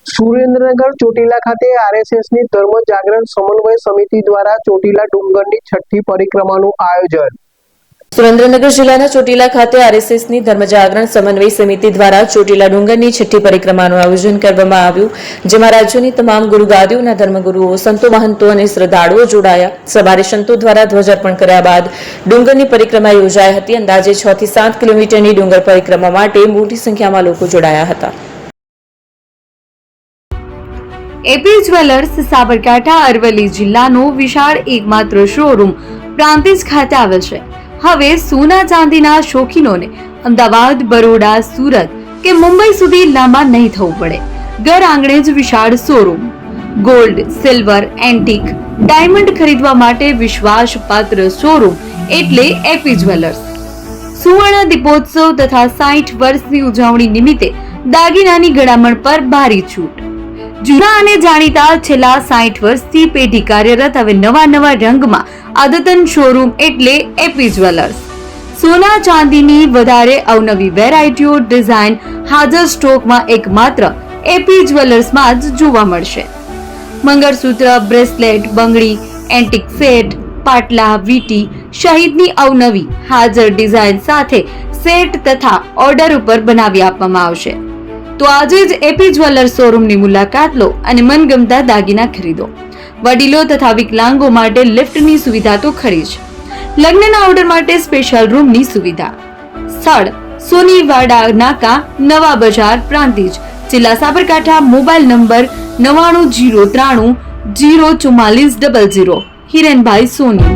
સુરેન્દ્રનગર ચોટીલા ખાતે આરએસએસની ધર્મ જાગરણ સમન્વય સમિતિ દ્વારા ચોટીલા ડુંગરની છઠ્ઠી પરિક્રમાનું આયોજન। સુરેન્દ્રનગર જિલ્લાના ચોટીલા ખાતે આરએસએસની ધર્મ જાગરણ સમન્વય સમિતિ દ્વારા ચોટીલા ડુંગરની છઠ્ઠી પરિક્રમાનું આયોજન કરવામાં આવ્યું, જેમાં રાજ્યની તમામ ગુરુગાદીઓના ધર્મગુરુઓ, સંતો, મહંતો અને શ્રદ્ધાળુઓ જોડાયા। સવારે સંતો દ્વારા ધ્વજાર્પણ કર્યા બાદ ડુંગરની પરિક્રમા યોજાઈ હતી। અંદાજે 6 થી 7 કિલોમીટરની ડુંગર પરિક્રમા માટે મોટી સંખ્યામાં લોકો જોડાયા હતા। એપી જ્વેલર્સ સાબરકાંઠા અરવલ્લી જિલ્લાનો વિશાળ એકમાત્ર શોરૂમ પ્રાંતિજ ખાતે આવેલ છે। હવે સોના ચાંદીના શોખીનોને અમદાવાદ, બરોડા, સુરત કે મુંબઈ સુધી લાંબા નહીં થવું પડે। ઘર આંગણે જ વિશાળ showroom. Gold, silver, antique, diamond ખરીદવા માટે વિશ્વાસપાત્ર શોરૂમ એટલે એપી જ્વેલર્સ। સુવર્ણ દીપોત્સવ તથા 60 વર્ષની ઉજવણી નિમિત્તે દાગીનાની ગળામણ પર ભારી છૂટ। જૂના અને જાણીતા છેલ્લા 60 વર્ષથી પેઢી કાર્યરત હવે નવા રંગમાં અદ્યતન શોરૂમ એટલે એપી જ્વેલર્સ। સોના ચાંદીની વધારે અવનવી વેરાયટીઓ, ડિઝાઇન હાજર સ્ટોકમાં એકમાત્ર એપી જ્વેલર્સમાં જ જોવા મળશે। મંગળસૂત્ર, બ્રેસલેટ, બંગડી, એન્ટિક સેટ, પાટલા, વીટી સહિતની અવનવી હાજર ડિઝાઇન સાથે સેટ તથા ઓર્ડર ઉપર બનાવી આપવામાં આવશે। તો આજે જ એપી જ્વેલર્સ શોરૂમની મુલાકાત લો અને મનગમતા દાગીના ખરીદો। વડીલો તથા વિકલાંગો માટે લિફ્ટની સુવિધા તો ખરી જ, લગ્નના ઓર્ડર માટે સ્પેશિયલ રૂમની સુવિધા। સ્થળ સોનીવાડા નાકા, નવા બજાર, પ્રાંતિજ, જિલ્લા સાબરકાંઠા। Mobile number 9903304400। હિરેનભાઈ સોની।